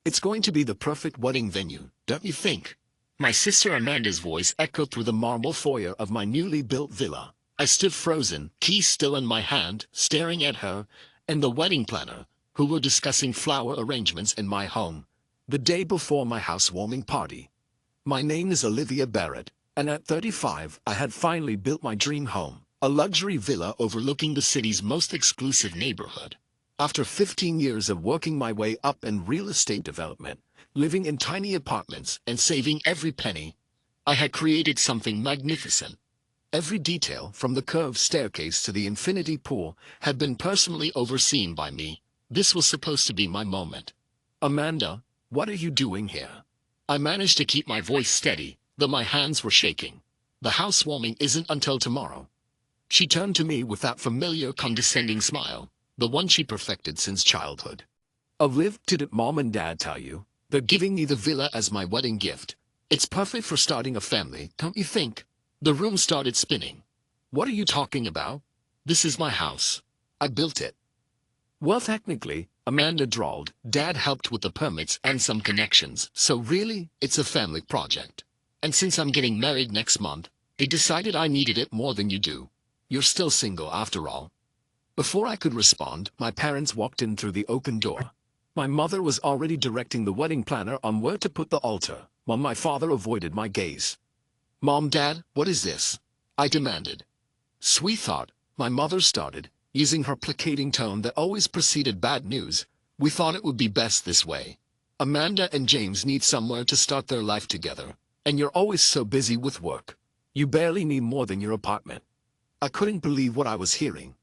It's going to be the perfect wedding venue, don't you think? My sister Amanda's voice echoed through the marble foyer of my newly built villa. I stood frozen, key still in my hand, staring at her and the wedding planner, who were discussing flower arrangements in my home, the day before my housewarming party. My name is Olivia Barrett, and at 35 I had finally built my dream home, a luxury villa overlooking the city's most exclusive neighborhood. After 15 years of working my way up in real estate development, living in tiny apartments and saving every penny, I had created something magnificent. Every detail, from the curved staircase to the infinity pool, had been personally overseen by me. This was supposed to be my moment. Amanda, what are you doing here? I managed to keep my voice steady, though my hands were shaking. The housewarming isn't until tomorrow. She turned to me with that familiar condescending smile, the one she perfected since childhood. Liv, didn't Mom and Dad tell you? They're giving me the villa as my wedding gift. It's perfect for starting a family, don't you think? The room started spinning. What are you talking about? This is my house. I built it. Well, technically, Amanda drawled, Dad helped with the permits and some connections, so really, it's a family project. And since I'm getting married next month, they decided I needed it more than you do. You're still single after all. Before I could respond, my parents walked in through the open door. My mother was already directing the wedding planner on where to put the altar, while my father avoided my gaze. Mom, Dad, what is this? I demanded. Sweetheart, my mother started, using her placating tone that always preceded bad news. We thought it would be best this way. Amanda and James need somewhere to start their life together, and you're always so busy with work. You barely need more than your apartment. I couldn't believe what I was hearing.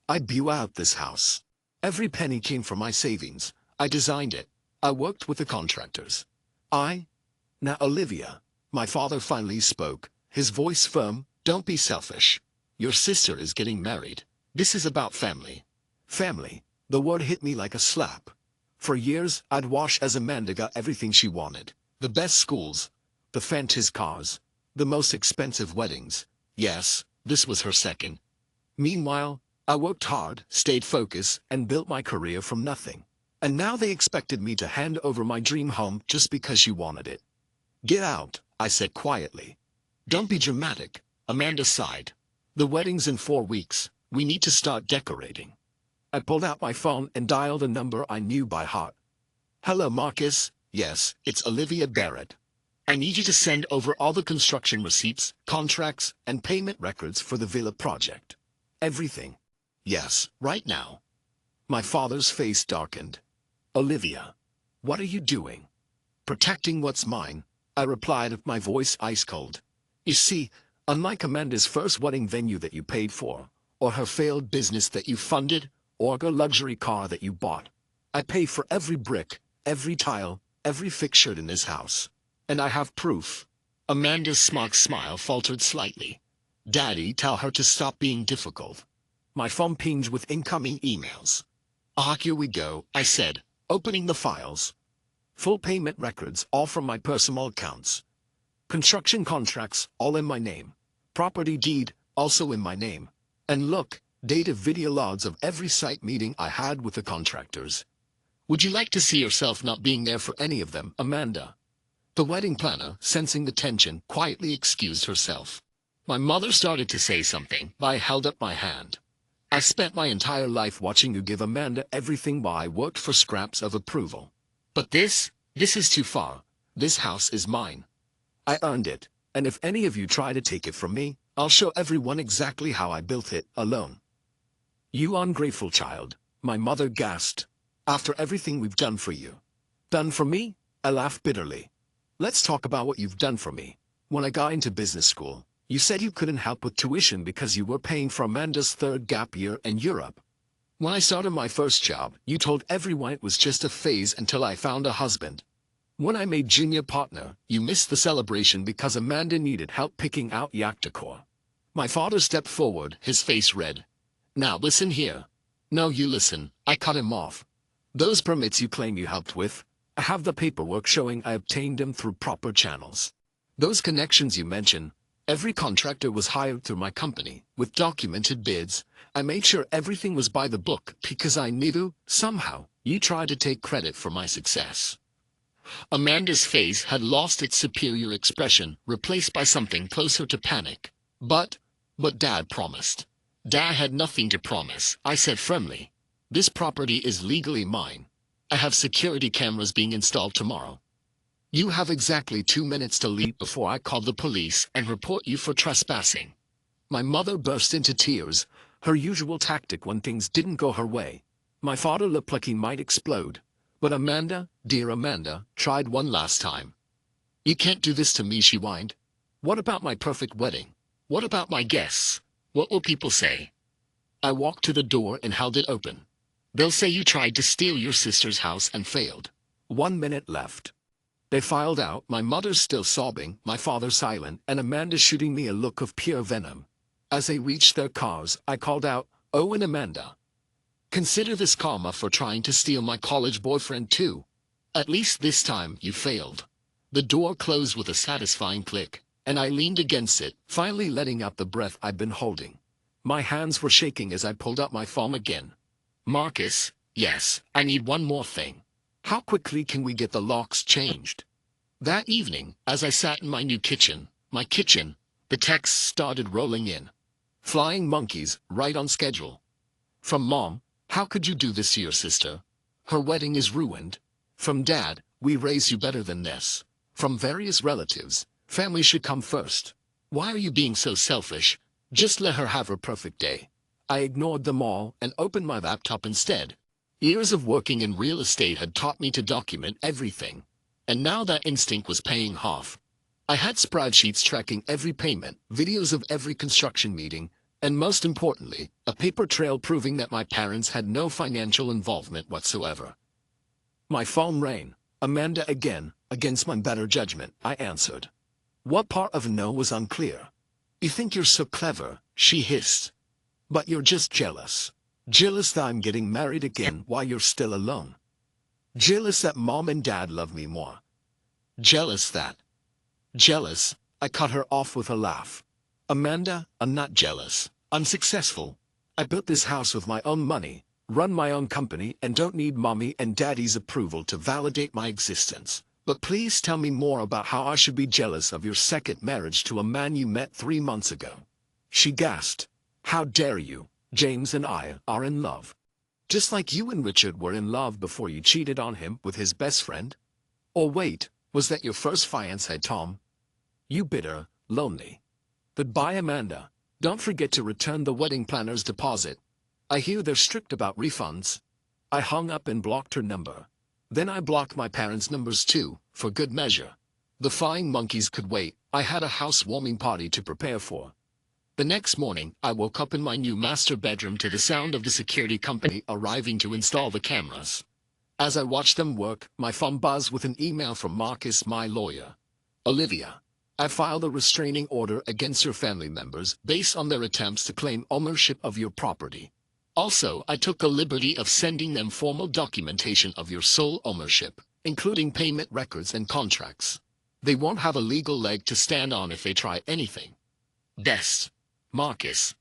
I blew out this house. Every penny came from my savings. I designed it. I worked with the contractors. Now Olivia, my father finally spoke, his voice firm, don't be selfish. Your sister is getting married. This is about family. Family. The word hit me like a slap. For years, I'd watched as Amanda got everything she wanted. The best schools, the fancy cars, the most expensive weddings. Yes, this was her second. Meanwhile, I worked hard, stayed focused, and built my career from nothing. And now they expected me to hand over my dream home just because she wanted it. Get out, I said quietly. Don't be dramatic, Amanda sighed. The wedding's in 4 weeks. We need to start decorating. I pulled out my phone and dialed a number I knew by heart. Hello, Marcus. Yes, it's Olivia Barrett. I need you to send over all the construction receipts, contracts, and payment records for the villa project. Everything. Yes, right now. My father's face darkened. Olivia, what are you doing? Protecting what's mine, I replied, my voice ice cold. You see, unlike Amanda's first wedding venue that you paid for, or her failed business that you funded, or a luxury car that you bought, I pay for every brick, every tile, every fixture in this house. And I have proof. Amanda's smug smile faltered slightly. Daddy, tell her to stop being difficult. My phone pinged with incoming emails. Here we go, I said, opening the files. Full payment records, all from my personal accounts. Construction contracts, all in my name. Property deed, also in my name. And look, dated video logs of every site meeting I had with the contractors. Would you like to see yourself not being there for any of them, Amanda? The wedding planner, sensing the tension, quietly excused herself. My mother started to say something, but I held up my hand. I spent my entire life watching you give Amanda everything while I worked for scraps of approval. But this is too far. This house is mine. I earned it, and if any of you try to take it from me, I'll show everyone exactly how I built it, alone. You ungrateful child, my mother gasped. After everything we've done for you. Done for me? I laughed bitterly. Let's talk about what you've done for me. When I got into business school, you said you couldn't help with tuition because you were paying for Amanda's third gap year in Europe. When I started my first job, you told everyone it was just a phase until I found a husband. When I made junior partner, you missed the celebration because Amanda needed help picking out yacht decor. My father stepped forward, his face red. Now listen here. No, you listen, I cut him off. Those permits you claim you helped with, I have the paperwork showing I obtained them through proper channels. Those connections you mention, every contractor was hired through my company, with documented bids. I made sure everything was by the book because I knew, somehow, you tried to take credit for my success. Amanda's face had lost its superior expression, replaced by something closer to panic. But Dad promised. Dad had nothing to promise, I said firmly. This property is legally mine. I have security cameras being installed tomorrow. You have exactly 2 minutes to leave before I call the police and report you for trespassing. My mother burst into tears, her usual tactic when things didn't go her way. My father looked like he might explode. But Amanda, dear Amanda, tried one last time. You can't do this to me, she whined. What about my perfect wedding? What about my guests? What will people say? I walked to the door and held it open. They'll say you tried to steal your sister's house and failed. 1 minute left. They filed out, my mother still sobbing, my father silent, and Amanda shooting me a look of pure venom. As they reached their cars, I called out, "Oh, and Amanda. Consider this karma for trying to steal my college boyfriend too. At least this time you failed." The door closed with a satisfying click, and I leaned against it, finally letting out the breath I'd been holding. My hands were shaking as I pulled out my phone again. Marcus, yes, I need one more thing. How quickly can we get the locks changed? That evening, as I sat in my new kitchen, the texts started rolling in. Flying monkeys, right on schedule. From Mom, how could you do this to your sister? Her wedding is ruined. From Dad, we raised you better than this. From various relatives, family should come first. Why are you being so selfish? Just let her have her perfect day. I ignored them all and opened my laptop instead. Years of working in real estate had taught me to document everything. And now that instinct was paying off. I had spreadsheets tracking every payment, videos of every construction meeting, and most importantly, a paper trail proving that my parents had no financial involvement whatsoever. My phone rang. Amanda again, against my better judgment, I answered. What part of no was unclear? You think you're so clever, she hissed. But you're just jealous. Jealous that I'm getting married again while you're still alone. Jealous that Mom and Dad love me more. Jealous, I cut her off with a laugh. Amanda, I'm not jealous. I'm successful. I built this house with my own money, run my own company, and don't need Mommy and Daddy's approval to validate my existence. But please tell me more about how I should be jealous of your second marriage to a man you met 3 months ago. She gasped. How dare you? James and I are in love. Just like you and Richard were in love before you cheated on him with his best friend? Or wait, was that your first fiancé, Tom? You bitter, lonely. Goodbye, Amanda. Don't forget to return the wedding planner's deposit. I hear they're strict about refunds. I hung up and blocked her number. Then I blocked my parents' numbers too, for good measure. The flying monkeys could wait. I had a housewarming party to prepare for. The next morning, I woke up in my new master bedroom to the sound of the security company arriving to install the cameras. As I watched them work, my phone buzzed with an email from Marcus, my lawyer. Olivia, I filed a restraining order against your family members based on their attempts to claim ownership of your property. Also, I took the liberty of sending them formal documentation of your sole ownership, including payment records and contracts. They won't have a legal leg to stand on if they try anything. Best, Marcus.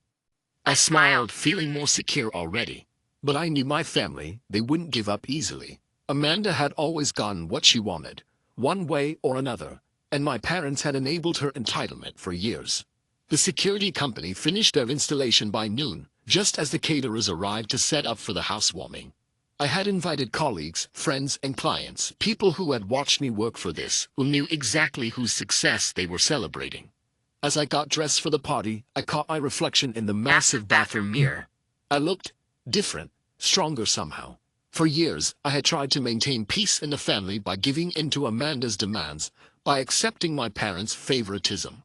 I smiled, feeling more secure already. But I knew my family, they wouldn't give up easily. Amanda had always gotten what she wanted, one way or another, and my parents had enabled her entitlement for years. The security company finished their installation by noon, just as the caterers arrived to set up for the housewarming. I had invited colleagues, friends, and clients, people who had watched me work for this, who knew exactly whose success they were celebrating. As I got dressed for the party, I caught my reflection in the massive bathroom mirror. I looked different, stronger somehow. For years, I had tried to maintain peace in the family by giving in to Amanda's demands, by accepting my parents' favoritism.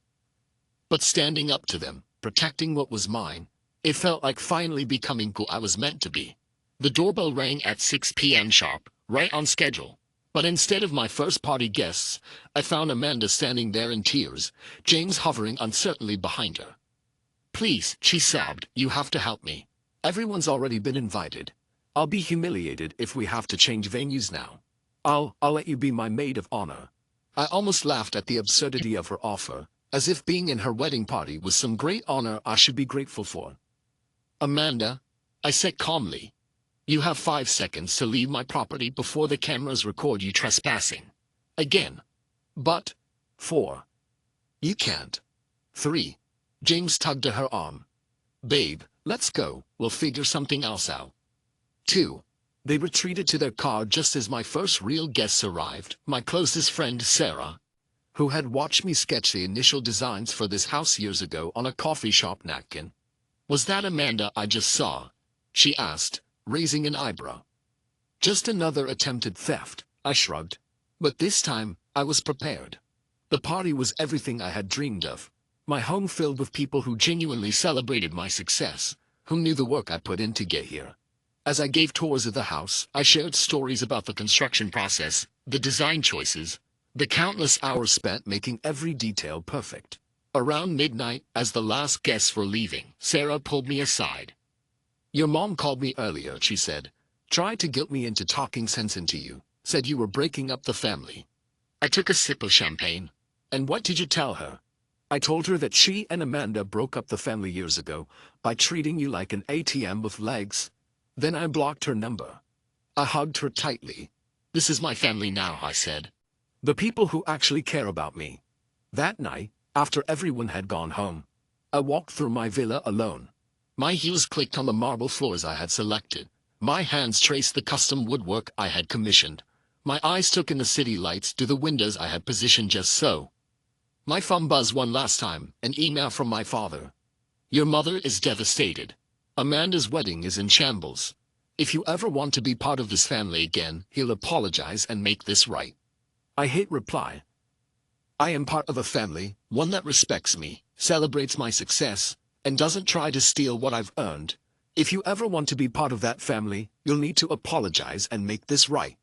But standing up to them, protecting what was mine, it felt like finally becoming who I was meant to be. The doorbell rang at 6 p.m. sharp, right on schedule. But instead of my first party guests, I found Amanda standing there in tears, James hovering uncertainly behind her. Please, she sobbed, you have to help me. Everyone's already been invited. I'll be humiliated if we have to change venues now. I'll let you be my maid of honor. I almost laughed at the absurdity of her offer, as if being in her wedding party was some great honor I should be grateful for. Amanda, I said calmly, you have 5 seconds to leave my property before the cameras record you trespassing. Again. But. 4. You can't. 3. James tugged at her arm. Babe, let's go, we'll figure something else out. 2. They retreated to their car just as my first real guests arrived, my closest friend Sarah, who had watched me sketch the initial designs for this house years ago on a coffee shop napkin. Was that Amanda I just saw? She asked, raising an eyebrow. Just another attempted theft, I shrugged. But this time, I was prepared. The party was everything I had dreamed of. My home filled with people who genuinely celebrated my success, who knew the work I put in to get here. As I gave tours of the house, I shared stories about the construction process, the design choices, the countless hours spent making every detail perfect. Around midnight, as the last guests were leaving, Sarah pulled me aside. Your mom called me earlier, she said. Tried to guilt me into talking sense into you. Said you were breaking up the family. I took a sip of champagne. And what did you tell her? I told her that she and Amanda broke up the family years ago by treating you like an ATM with legs. Then I blocked her number. I hugged her tightly. This is my family now, I said. The people who actually care about me. That night, after everyone had gone home, I walked through my villa alone. My heels clicked on the marble floors I had selected. My hands traced the custom woodwork I had commissioned. My eyes took in the city lights through the windows I had positioned just so. My phone buzzed one last time, an email from my father. Your mother is devastated. Amanda's wedding is in shambles. If you ever want to be part of this family again, he'll apologize and make this right. I hate reply. I am part of a family, one that respects me, celebrates my success, and doesn't try to steal what I've earned. If you ever want to be part of that family, you'll need to apologize and make this right.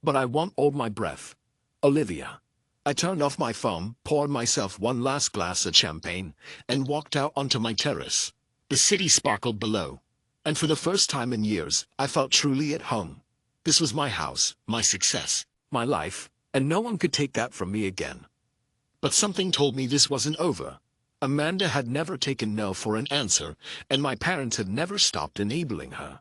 But I won't hold my breath. Olivia. I turned off my phone, poured myself one last glass of champagne, and walked out onto my terrace. The city sparkled below. And for the first time in years, I felt truly at home. This was my house, my success, my life, and no one could take that from me again. But something told me this wasn't over. Amanda had never taken no for an answer, and my parents had never stopped enabling her.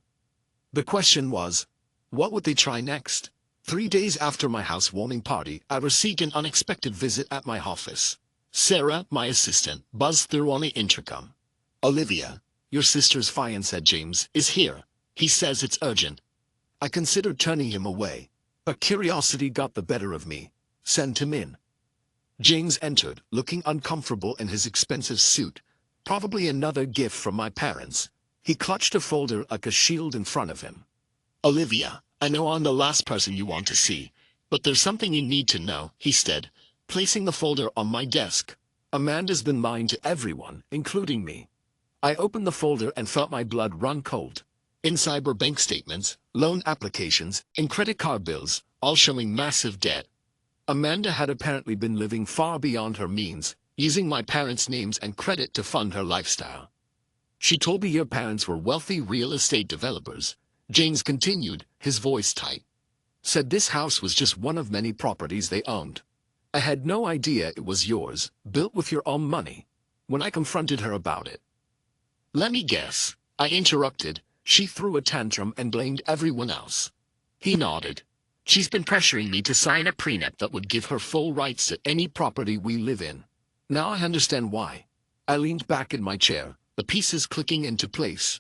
The question was, what would they try next? 3 days after my housewarming party, I received an unexpected visit at my office. Sarah, my assistant, buzzed through on the intercom. Olivia, your sister's fiancé James is here. He says it's urgent. I considered turning him away, but curiosity got the better of me. Send him in. James entered, looking uncomfortable in his expensive suit, probably another gift from my parents. He clutched a folder like a shield in front of him. Olivia, I know I'm the last person you want to see, but there's something you need to know, he said, placing the folder on my desk. Amanda's been lying to everyone, including me. I opened the folder and felt my blood run cold. Inside were bank statements, loan applications, and credit card bills, all showing massive debt. Amanda had apparently been living far beyond her means, using my parents' names and credit to fund her lifestyle. She told me your parents were wealthy real estate developers. James continued, his voice tight. Said this house was just one of many properties they owned. I had no idea it was yours, built with your own money, when I confronted her about it. Let me guess, I interrupted. She threw a tantrum and blamed everyone else. He nodded. She's been pressuring me to sign a prenup that would give her full rights to any property we live in. Now I understand why. I leaned back in my chair, the pieces clicking into place.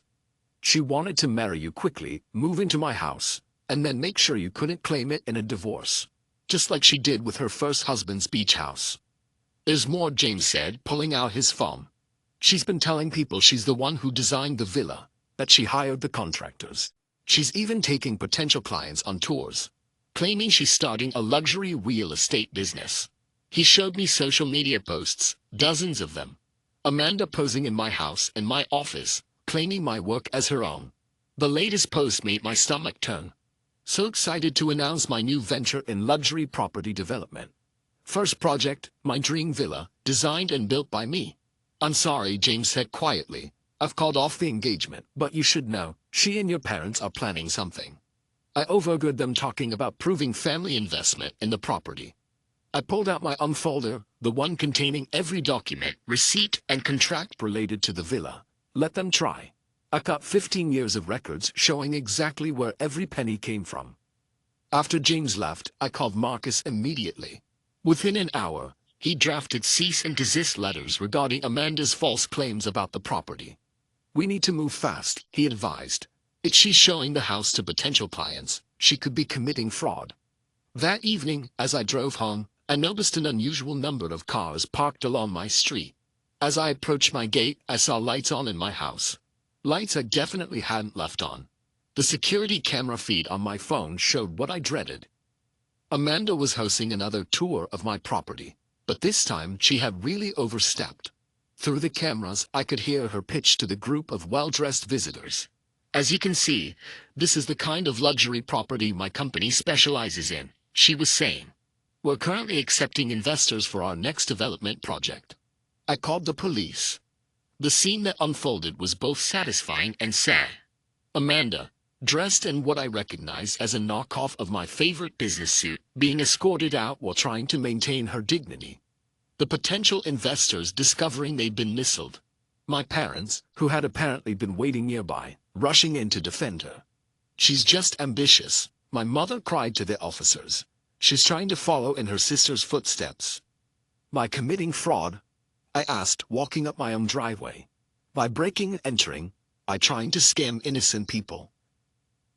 She wanted to marry you quickly, move into my house, and then make sure you couldn't claim it in a divorce. Just like she did with her first husband's beach house. There's more, James said, pulling out his phone. She's been telling people she's the one who designed the villa, that she hired the contractors. She's even taking potential clients on tours, claiming she's starting a luxury real estate business. He showed me social media posts, dozens of them. Amanda posing in my house and my office, claiming my work as her own. The latest post made my stomach turn. So excited to announce my new venture in luxury property development. First project, my dream villa, designed and built by me. I'm sorry, James said quietly. I've called off the engagement, but you should know, she and your parents are planning something. I overheard them talking about proving family investment in the property. I pulled out my own folder, the one containing every document, receipt, and contract related to the villa. Let them try. I got 15 years of records showing exactly where every penny came from. After James left, I called Marcus immediately. Within an hour, he drafted cease and desist letters regarding Amanda's false claims about the property. We need to move fast, he advised. If she's showing the house to potential clients, she could be committing fraud. That evening, as I drove home, I noticed an unusual number of cars parked along my street. As I approached my gate, I saw lights on in my house. Lights I definitely hadn't left on. The security camera feed on my phone showed what I dreaded. Amanda was hosting another tour of my property, but this time she had really overstepped. Through the cameras, I could hear her pitch to the group of well-dressed visitors. As you can see, this is the kind of luxury property my company specializes in, she was saying. We're currently accepting investors for our next development project. I called the police. The scene that unfolded was both satisfying and sad. Amanda, dressed in what I recognized as a knockoff of my favorite business suit, being escorted out while trying to maintain her dignity. The potential investors discovering they'd been misled. My parents, who had apparently been waiting nearby, rushing in to defend her. She's just ambitious, my mother cried to the officers. She's trying to follow in her sister's footsteps. By committing fraud? I asked, walking up my own driveway. By breaking and entering, by trying to scam innocent people.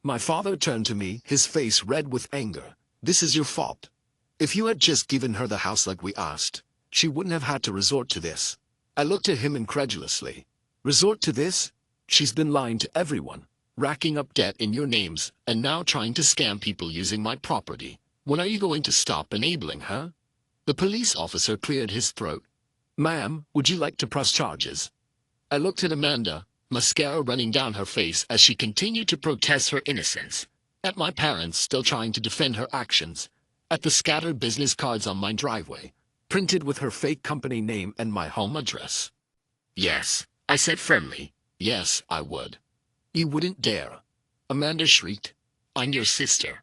My father turned to me, his face red with anger. This is your fault. If you had just given her the house like we asked, she wouldn't have had to resort to this. I looked at him incredulously. Resort to this? She's been lying to everyone, racking up debt in your names, and now trying to scam people using my property. When are you going to stop enabling her? The police officer cleared his throat. Ma'am, would you like to press charges? I looked at Amanda, mascara running down her face as she continued to protest her innocence. At my parents still trying to defend her actions. At the scattered business cards on my driveway, printed with her fake company name and my home address. Yes, I said firmly. Yes, I would. You wouldn't dare. Amanda shrieked. I'm your sister.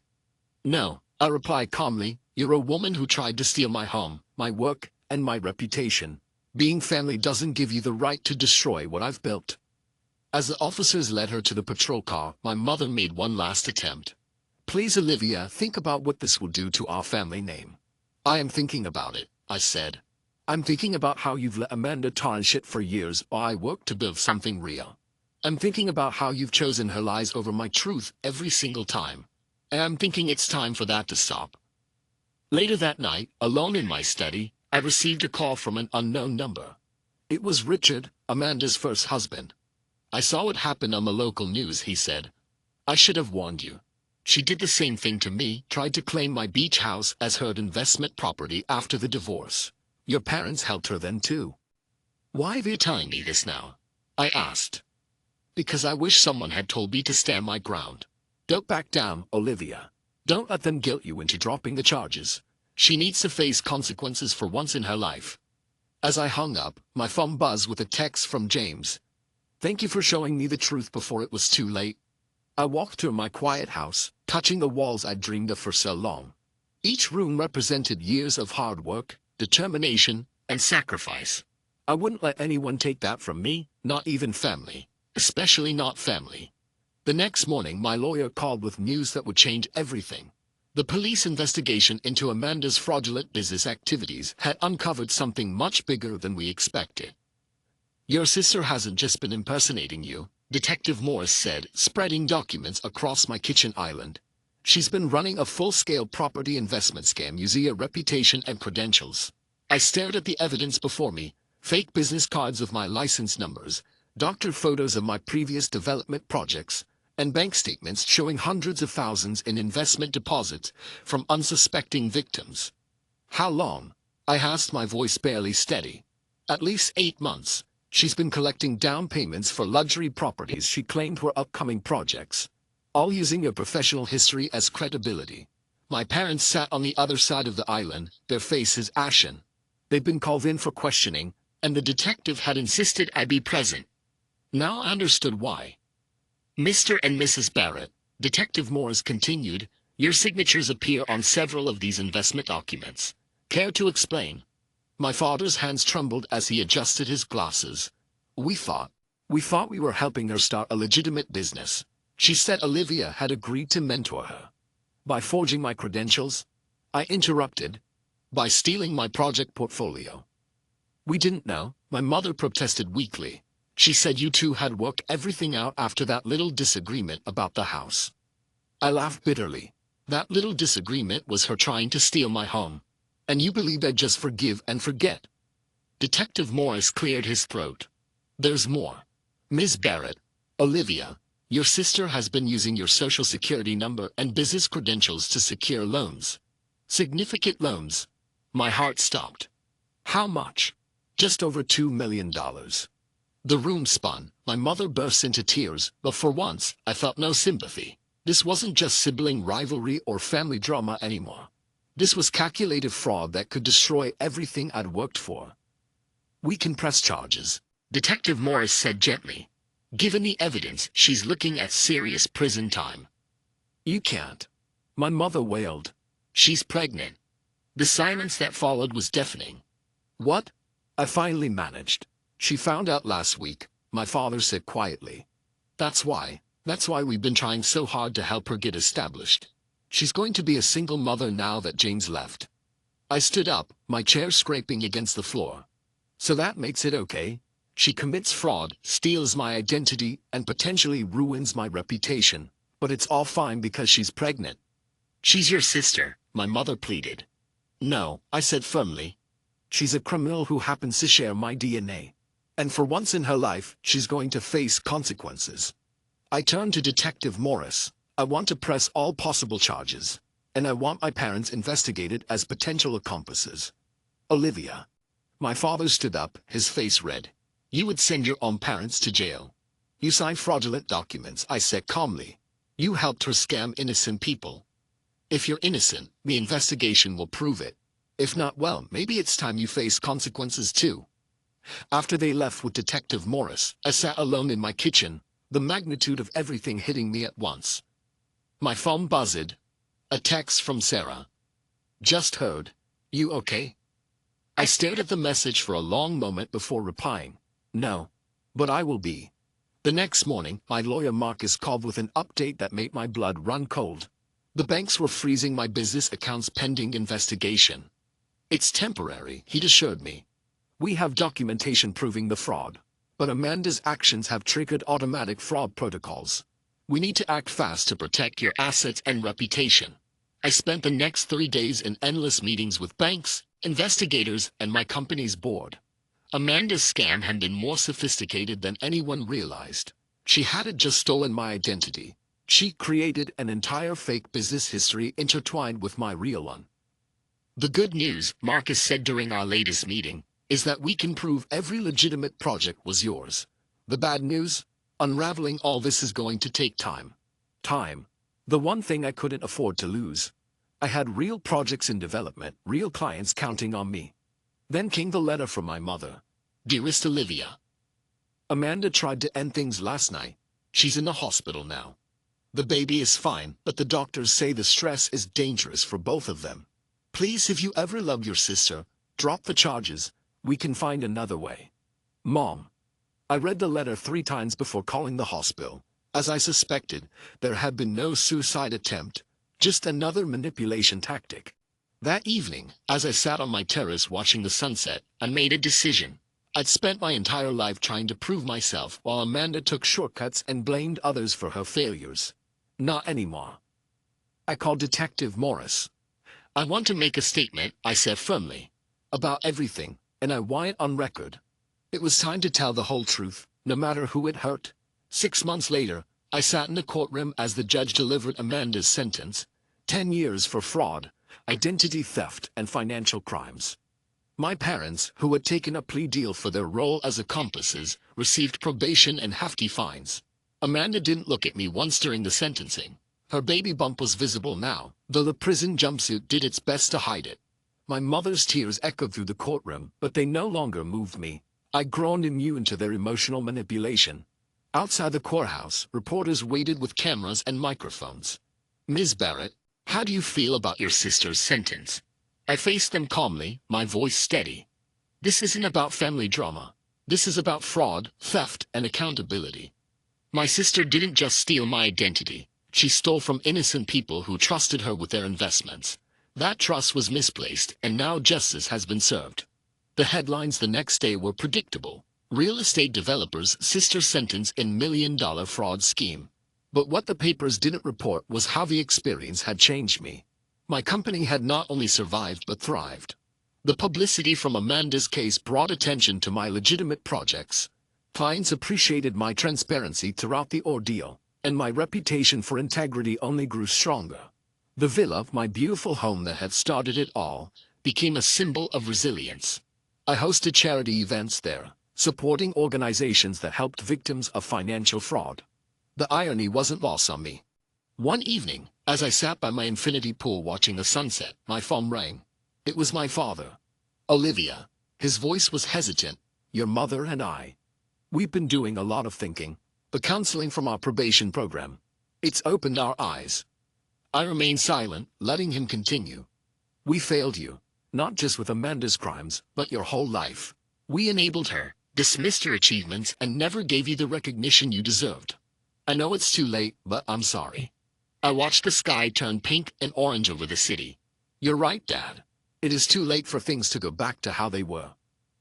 No, I replied calmly. You're a woman who tried to steal my home, my work, and my reputation. Being family doesn't give you the right to destroy what I've built. As the officers led her to the patrol car, my mother made one last attempt. Please, Olivia, think about what this will do to our family name. I am thinking about it, I said. I'm thinking about how you've let Amanda tarnish it for years while I work to build something real. I'm thinking about how you've chosen her lies over my truth every single time. And I'm thinking it's time for that to stop. Later that night, alone in my study, I received a call from an unknown number. It was Richard, Amanda's first husband. I saw what happened on the local news, he said. I should have warned you. She did the same thing to me, tried to claim my beach house as her investment property after the divorce. Your parents helped her then too. Why are you telling me this now? I asked. Because I wish someone had told me to stand my ground. Don't back down, Olivia. Don't let them guilt you into dropping the charges. She needs to face consequences for once in her life. As I hung up, my phone buzzed with a text from James. Thank you for showing me the truth before it was too late. I walked through my quiet house, touching the walls I'd dreamed of for so long. Each room represented years of hard work, determination, and sacrifice. I wouldn't let anyone take that from me, not even family, especially not family. The next morning, my lawyer called with news that would change everything. The police investigation into Amanda's fraudulent business activities had uncovered something much bigger than we expected. Your sister hasn't just been impersonating you, Detective Morris said, spreading documents across my kitchen island. She's been running a full-scale property investment scam using her reputation and credentials. I stared at the evidence before me, fake business cards with my license numbers, doctored photos of my previous development projects, and bank statements showing hundreds of thousands in investment deposits from unsuspecting victims. How long? I asked, my voice barely steady. At least 8 months. She's been collecting down payments for luxury properties she claimed were upcoming projects, all using your professional history as credibility. My parents sat on the other side of the island, their faces ashen. They'd been called in for questioning, and the detective had insisted I be present. Now I understood why. Mr. and Mrs. Barrett, Detective Morris continued, your signatures appear on several of these investment documents. Care to explain? My father's hands trembled as he adjusted his glasses. We thought we were helping her start a legitimate business. She said Olivia had agreed to mentor her. By forging my credentials? I interrupted. By stealing my project portfolio. We didn't know, my mother protested weakly. She said you two had worked everything out after that little disagreement about the house. I laughed bitterly. That little disagreement was her trying to steal my home. And you believe I'd just forgive and forget? Detective Morris cleared his throat. There's more. Ms. Barrett, Olivia, your sister has been using your social security number and business credentials to secure loans. Significant loans. My heart stopped. How much? Just over $2 million. The room spun. My mother burst into tears, but for once, I felt no sympathy. This wasn't just sibling rivalry or family drama anymore. This was calculated fraud that could destroy everything I'd worked for. We can press charges, Detective Morris said gently. Given the evidence, she's looking at serious prison time. You can't. My mother wailed. She's pregnant. The silence that followed was deafening. What? I finally managed. She found out last week, my father said quietly. That's why we've been trying so hard to help her get established. She's going to be a single mother now that James left. I stood up, my chair scraping against the floor. So that makes it okay? She commits fraud, steals my identity, and potentially ruins my reputation. But it's all fine because she's pregnant. She's your sister, my mother pleaded. No, I said firmly. She's a criminal who happens to share my DNA. And for once in her life, she's going to face consequences. I turned to Detective Morris. I want to press all possible charges. And I want my parents investigated as potential accomplices. Olivia. My father stood up, his face red. You would send your own parents to jail. You signed fraudulent documents, I said calmly. You helped her scam innocent people. If you're innocent, the investigation will prove it. If not, well, maybe it's time you face consequences too. After they left with Detective Morris, I sat alone in my kitchen, the magnitude of everything hitting me at once. My phone buzzed. A text from Sarah. Just heard. You okay? I stared at the message for a long moment before replying. No. But I will be. The next morning, my lawyer Marcus called with an update that made my blood run cold. The banks were freezing my business accounts pending investigation. It's temporary, he'd assured me. We have documentation proving the fraud. But Amanda's actions have triggered automatic fraud protocols. We need to act fast to protect your assets and reputation. I spent the next 3 days in endless meetings with banks, investigators, and my company's board. Amanda's scam had been more sophisticated than anyone realized. She hadn't just stolen my identity. She created an entire fake business history intertwined with my real one. The good news, Marcus said during our latest meeting, is that we can prove every legitimate project was yours. The bad news? Unraveling all this is going to take time. Time. The one thing I couldn't afford to lose. I had real projects in development, real clients counting on me. Then came the letter from my mother. Dearest Olivia. Amanda tried to end things last night. She's in the hospital now. The baby is fine, but the doctors say the stress is dangerous for both of them. Please, if you ever love your sister, drop the charges. We can find another way. Mom. I read the letter 3 times before calling the hospital. As I suspected, there had been no suicide attempt, just another manipulation tactic. That evening, as I sat on my terrace watching the sunset, I made a decision. I'd spent my entire life trying to prove myself while Amanda took shortcuts and blamed others for her failures. Not anymore. I called Detective Morris. I want to make a statement, I said firmly, about everything, and I want it on record. It was time to tell the whole truth, no matter who it hurt. 6 months later, I sat in the courtroom as the judge delivered Amanda's sentence. 10 years for fraud, identity theft, and financial crimes. My parents, who had taken a plea deal for their role as accomplices, received probation and hefty fines. Amanda didn't look at me once during the sentencing. Her baby bump was visible now, though the prison jumpsuit did its best to hide it. My mother's tears echoed through the courtroom, but they no longer moved me. I groaned immune to their emotional manipulation. Outside the courthouse, reporters waited with cameras and microphones. Ms. Barrett, how do you feel about your sister's sentence? I faced them calmly, my voice steady. This isn't about family drama. This is about fraud, theft, and accountability. My sister didn't just steal my identity. She stole from innocent people who trusted her with their investments. That trust was misplaced, and now justice has been served. The headlines the next day were predictable. Real estate developer's sister sentenced in $1 million fraud scheme. But what the papers didn't report was how the experience had changed me. My company had not only survived but thrived. The publicity from Amanda's case brought attention to my legitimate projects. Clients appreciated my transparency throughout the ordeal, and my reputation for integrity only grew stronger. The villa, my beautiful home that had started it all, became a symbol of resilience. I hosted charity events there, supporting organizations that helped victims of financial fraud. The irony wasn't lost on me. One evening, as I sat by my infinity pool watching the sunset, my phone rang. It was my father. Olivia. His voice was hesitant. Your mother and I. We've been doing a lot of thinking. The counseling from our probation program. It's opened our eyes. I remained silent, letting him continue. We failed you, not just with Amanda's crimes, but your whole life. We enabled her, dismissed her achievements, and never gave you the recognition you deserved. I know it's too late, but I'm sorry. I watched the sky turn pink and orange over the city. You're right, Dad. It is too late for things to go back to how they were.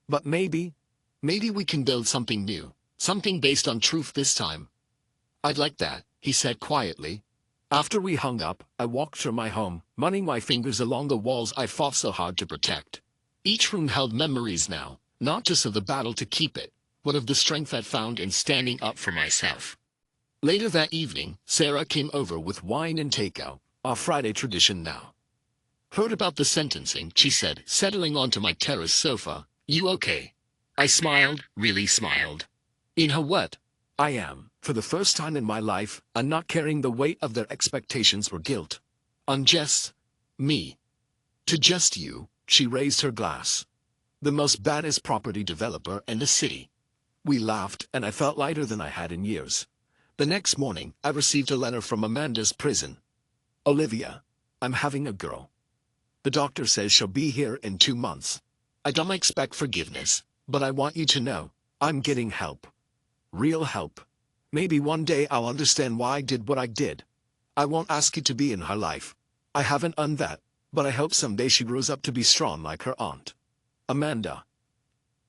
But maybe we can build something new, something based on truth this time. I'd like that, he said quietly. After we hung up, I walked through my home, running my fingers along the walls I fought so hard to protect. Each room held memories now, not just of the battle to keep it, but of the strength I'd found in standing up for myself. Later that evening, Sarah came over with wine and takeout, our Friday tradition now. Heard about the sentencing, she said, settling onto my terrace sofa. You okay? I smiled, really smiled. In her what? I am, for the first time in my life, I'm not carrying the weight of their expectations or guilt. Unjust. Me. To just you, she raised her glass. The most badass property developer in the city. We laughed, and I felt lighter than I had in years. The next morning, I received a letter from Amanda's prison. Olivia, I'm having a girl. The doctor says she'll be here in 2 months. I don't expect forgiveness, but I want you to know, I'm getting help. Real help. Maybe one day I'll understand why I did what I did. I won't ask you to be in her life. I haven't earned that, but I hope someday she grows up to be strong like her aunt. Amanda.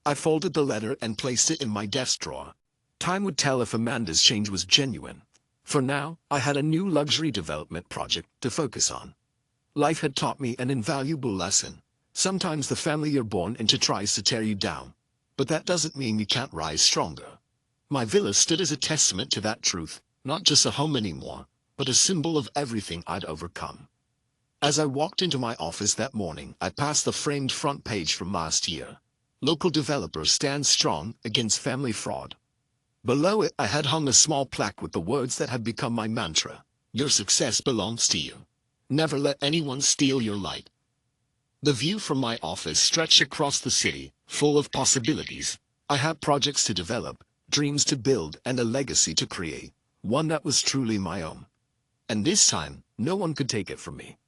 I folded the letter and placed it in my desk drawer. Time would tell if Amanda's change was genuine. For now, I had a new luxury development project to focus on. Life had taught me an invaluable lesson. Sometimes the family you're born into tries to tear you down. But that doesn't mean you can't rise stronger. My villa stood as a testament to that truth, not just a home anymore, but a symbol of everything I'd overcome. As I walked into my office that morning, I passed the framed front page from last year. Local developer stands strong against family fraud. Below it, I had hung a small plaque with the words that had become my mantra. Your success belongs to you. Never let anyone steal your light. The view from my office stretched across the city, full of possibilities. I had projects to develop, dreams to build, and a legacy to create, one that was truly my own. And this time, no one could take it from me.